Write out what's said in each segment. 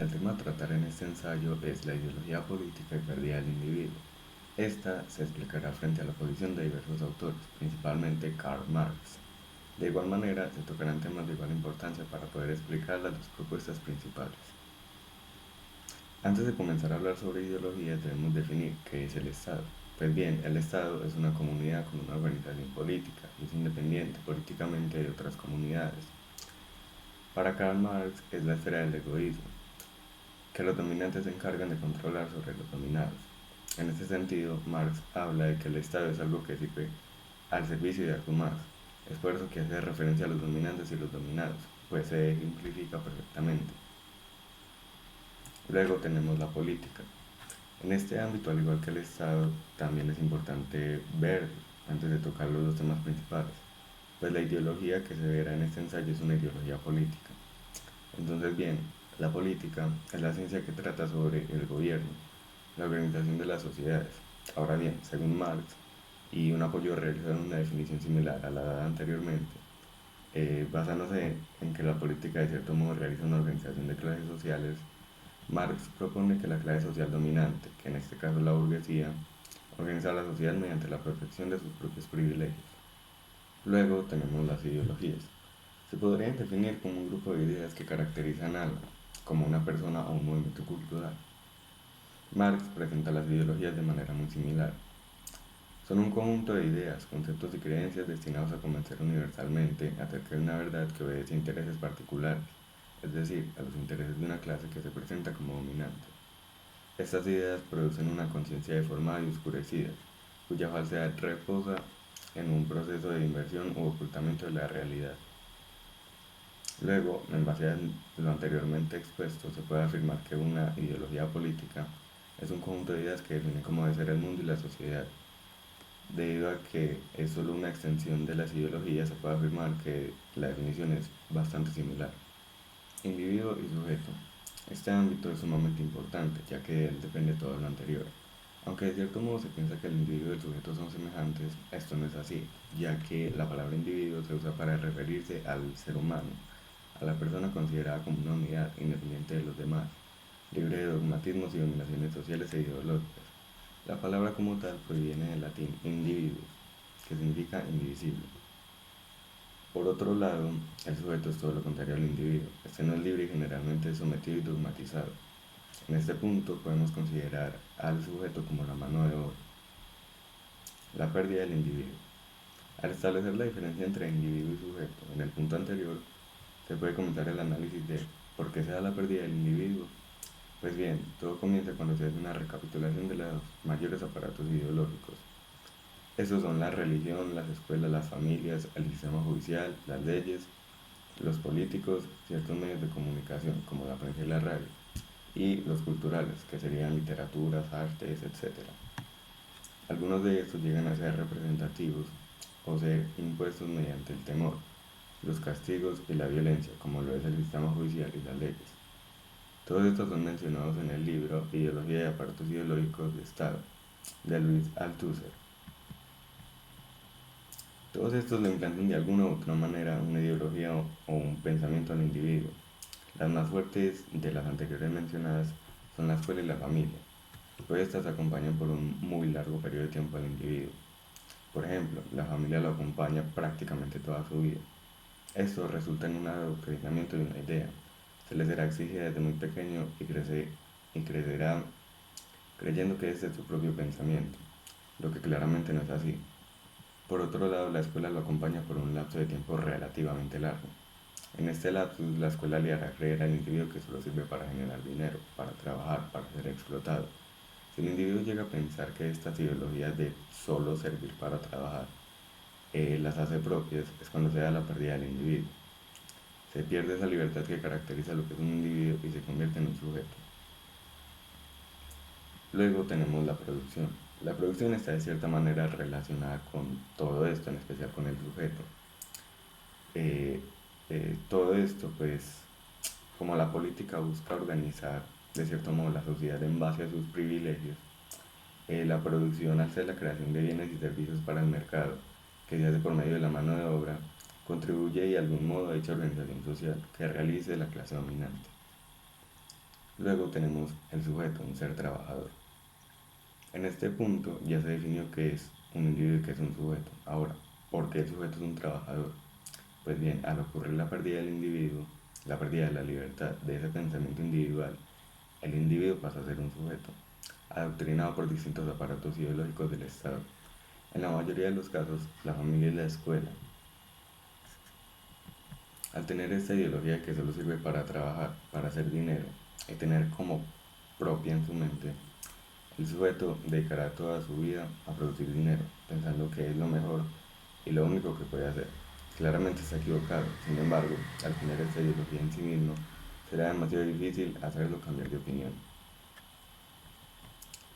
El tema a tratar en este ensayo es la ideología política y pérdida del individuo. Esta se explicará frente a la posición de diversos autores, principalmente Karl Marx. De igual manera, se tocarán temas de igual importancia para poder explicar las dos propuestas principales. Antes de comenzar a hablar sobre ideología, debemos definir qué es el Estado. Pues bien, el Estado es una comunidad con una organización política y es independiente políticamente de otras comunidades. Para Karl Marx es la esfera del egoísmo, que los dominantes se encargan de controlar sobre los dominados. En este sentido, Marx habla de que el Estado es algo que sirve al servicio de algo más. Es por eso que hace referencia a los dominantes y los dominados, pues se ejemplifica perfectamente. Luego tenemos la política. En este ámbito, al igual que el Estado, también es importante ver, antes de tocar los dos temas principales, pues la ideología que se verá en este ensayo es una ideología política. Entonces, bien, la política es la ciencia que trata sobre el gobierno, la organización de las sociedades. Ahora bien, según Marx, y un apoyo realizado en una definición similar a la dada anteriormente, basándose en que la política de cierto modo realiza una organización de clases sociales, Marx propone que la clase social dominante, que en este caso la burguesía, organiza la sociedad mediante la protección de sus propios privilegios. Luego tenemos las ideologías. Se podrían definir como un grupo de ideas que caracterizan algo, como una persona o un movimiento cultural. Marx presenta las ideologías de manera muy similar. Son un conjunto de ideas, conceptos y creencias destinados a convencer universalmente acerca de una verdad que obedece a intereses particulares, es decir, a los intereses de una clase que se presenta como dominante. Estas ideas producen una conciencia deformada y oscurecida, cuya falsedad reposa en un proceso de inversión u ocultamiento de la realidad. Luego, en base a lo anteriormente expuesto, se puede afirmar que una ideología política es un conjunto de ideas que define cómo debe ser el mundo y la sociedad. Debido a que es solo una extensión de las ideologías, se puede afirmar que la definición es bastante similar. Individuo y sujeto. Este ámbito es sumamente importante, ya que de él depende todo lo anterior. Aunque de cierto modo se piensa que el individuo y el sujeto son semejantes, esto no es así, ya que la palabra individuo se usa para referirse al ser humano, a la persona considerada como una unidad independiente de los demás, libre de dogmatismos y dominaciones sociales e ideológicas. La palabra como tal proviene del latín individuus, que significa indivisible. Por otro lado, el sujeto es todo lo contrario al individuo. Este no es libre y generalmente es sometido y dogmatizado. En este punto podemos considerar al sujeto como la mano de obra. La pérdida del individuo. Al establecer la diferencia entre individuo y sujeto en el punto anterior, se puede comenzar el análisis de por qué se da la pérdida del individuo. Pues bien, todo comienza cuando se hace una recapitulación de los mayores aparatos ideológicos. Estos son la religión, las escuelas, las familias, el sistema judicial, las leyes, los políticos, ciertos medios de comunicación como la prensa y la radio, y los culturales, que serían literaturas, artes, etc. Algunos de estos llegan a ser representativos o ser impuestos mediante el temor, los castigos y la violencia, como lo es el sistema judicial y las leyes. Todos estos son mencionados en el libro Ideología y aparatos ideológicos de Estado, de Luis Althusser. Todos estos le implantan de alguna u otra manera una ideología o un pensamiento al individuo. Las más fuertes de las anteriores mencionadas son la escuela y la familia, pues estas acompañan por un muy largo periodo de tiempo al individuo. Por ejemplo, la familia lo acompaña prácticamente toda su vida. Esto resulta en un adoctrinamiento de una idea. Se le será exigida desde muy pequeño y crecerá creyendo que este es su propio pensamiento, lo que claramente no es así. Por otro lado, la escuela lo acompaña por un lapso de tiempo relativamente largo. En este lapsus, la escuela le hará creer al individuo que solo sirve para generar dinero, para trabajar, para ser explotado. Si el individuo llega a pensar que estas ideologías de solo servir para trabajar las hace propias, es cuando se da la pérdida del individuo. Se pierde esa libertad que caracteriza lo que es un individuo y se convierte en un sujeto. Luego tenemos la producción. La producción está de cierta manera relacionada con todo esto, en especial con el sujeto. Eh, Todo esto, pues, como la política busca organizar de cierto modo la sociedad en base a sus privilegios, la producción hace la creación de bienes y servicios para el mercado, que se hace por medio de la mano de obra, contribuye de algún modo a dicha organización social que realice la clase dominante. Luego tenemos el sujeto, un ser trabajador. En este punto ya se definió qué es un individuo y qué es un sujeto. Ahora, ¿por qué el sujeto es un trabajador? Pues bien, al ocurrir la pérdida del individuo, la pérdida de la libertad de ese pensamiento individual, el individuo pasa a ser un sujeto, adoctrinado por distintos aparatos ideológicos del Estado. En la mayoría de los casos, la familia y la escuela. Al tener esta ideología que solo sirve para trabajar, para hacer dinero y tener como propia en su mente, el sujeto dedicará toda su vida a producir dinero, pensando que es lo mejor y lo único que puede hacer. Claramente está equivocado, sin embargo, al tener esta ideología en sí mismo, será demasiado difícil hacerlo cambiar de opinión.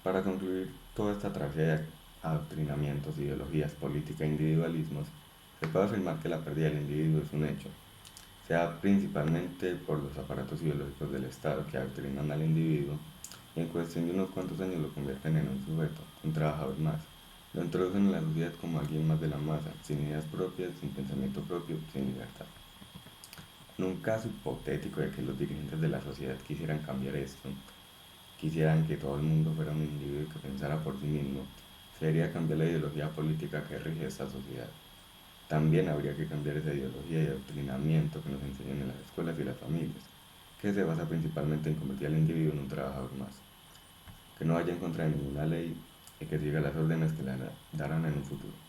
Para concluir toda esta tragedia de adoctrinamientos, ideologías, política e individualismos, se puede afirmar que la pérdida del individuo es un hecho, sea principalmente por los aparatos ideológicos del Estado que adoctrinan al individuo y en cuestión de unos cuantos años lo convierten en un sujeto, un trabajador más. Lo introducen en la sociedad como alguien más de la masa, sin ideas propias, sin pensamiento propio, sin libertad. En un caso hipotético de que los dirigentes de la sociedad quisieran cambiar esto, quisieran que todo el mundo fuera un individuo que pensara por sí mismo, sería cambiar la ideología política que rige esta sociedad. También habría que cambiar esa ideología y adoctrinamiento que nos enseñan en las escuelas y las familias, que se basa principalmente en convertir al individuo en un trabajador más, que no vaya en contra de ninguna ley y que siga las órdenes que le darán en un futuro.